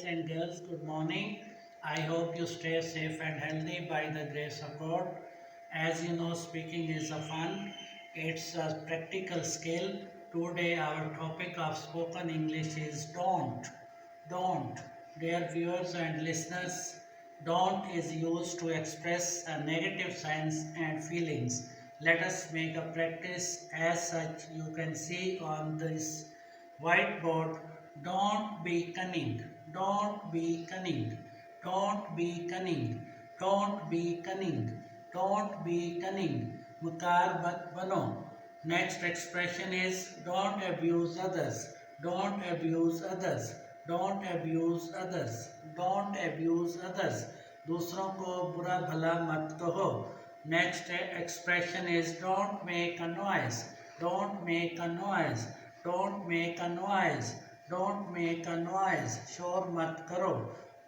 and girls, good morning. I hope you stay safe and healthy by the grace of God. As you know, speaking is a fun, it's a practical skill. Today, our topic of spoken English is don't. Don't. Dear viewers and listeners, don't is used to express a negative sense and feelings. Let us make a practice as such. You can see on this whiteboard, don't be cunning, don't be cunning, don't be cunning, don't be cunning, don't be cunning. Mukar bat bano. Next expression is don't abuse others, don't abuse others, don't abuse others, don't abuse others. दूसरों को बुरा भला मत कहो. Next expression is don't make a noise, don't make a noise, don't make a noise, don't make a noise. शोर मत करो.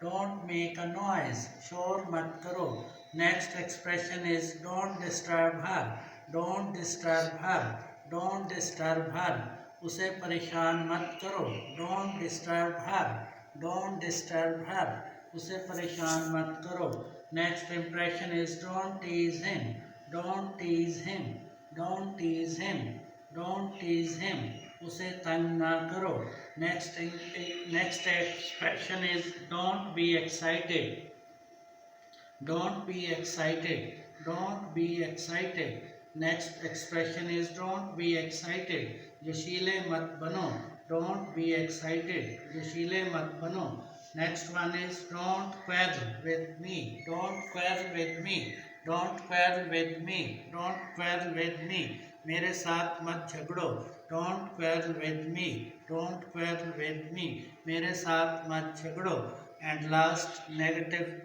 Don't make a noise, शोर मत करो. Next expression is don't disturb her, don't disturb her, don't disturb her. उसे परेशान मत करो. Don't disturb her, don't disturb her. उसे परेशान मत करो. Next impression is don't tease him, don't tease him, don't tease him, don't tease him. उसे तंग ना करो. Next expression is don't be excited, don't be excited, don't be excited. Next expression is don't be excited. जोशीले मत बनो. Don't be excited. जोशीले मत बनो. Next one is don't quarrel with me. Don't quarrel with me. Don't quarrel with me. Don't quarrel with me. मेरे साथ मत झगड़ो. Don't quarrel with me. Don't quarrel with me. मेरे साथ मत झगड़ो. And last negative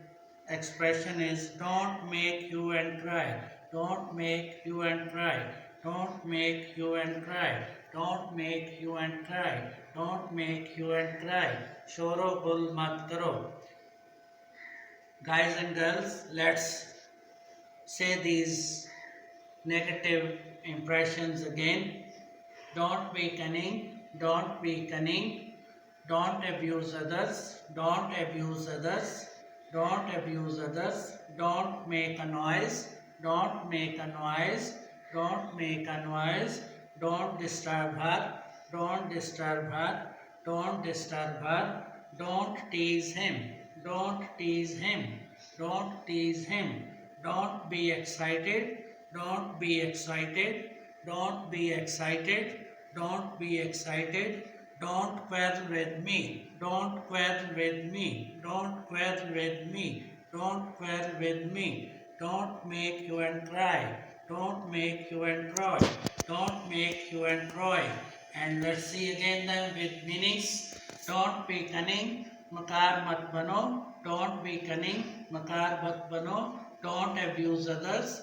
expression is don't make you and cry. Don't make you and cry. Don't make you and cry. Don't make you and cry. Don't make you and cry. Sorrow गुल मत करो. Guys and girls, let's say these negative impressions again. Don't be cunning. Don't be cunning. Don't abuse others. Don't abuse others. Don't abuse others. Don't make a noise. Don't make a noise. Don't make a noise. Don't disturb her. Don't disturb her. Don't disturb her. Don't tease him. Don't tease him. Don't tease him. Don't be excited. Don't be excited. Don't be excited. Don't be excited. Don't quarrel with me. Don't quarrel with me. Don't quarrel with me. Don't quarrel with me. Don't make you and cry. Don't make you and cry. Don't make you and cry. And let's see again them with meanings. Don't be cunning. Makar mat bano. Don't be cunning. Makar mat bano. Don't abuse others.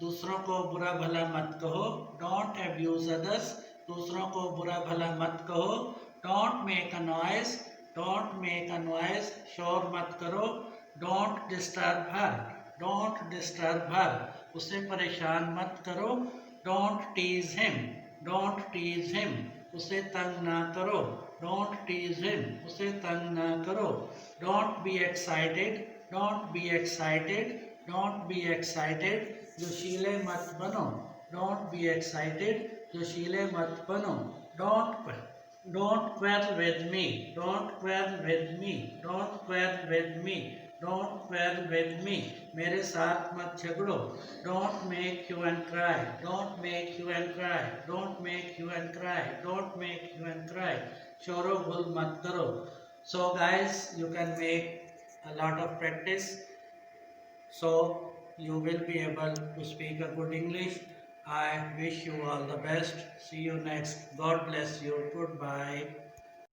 दूसरों को बुरा भला मत कहो. Don't abuse others. दूसरों को बुरा भला मत कहो. Don't make a noise. Don't make a noise. शोर मत करो. Don't disturb her. Don't disturb her. उसे परेशान मत करो. Don't tease him. Don't tease him. उसे तंग ना करो. Don't tease him. उसे तंग ना करो. Don't be excited. Don't be excited. Don't be excited. जोशीले मत बनो. Don't be excited. जोशीले मत बनो. Don't quarrel with me. Don't quarrel with me. Don't quarrel with me. Don't quarrel with me. मेरे साथ मत झगड़ो. Don't make you and cry. Don't make you and cry. Don't make you and cry. Don't make you and cry. Sorrow गुल मत करो. So guys, you can make a lot of practice. So you will be able to speak a good English. I wish you all the best. See you next. God bless you. Goodbye.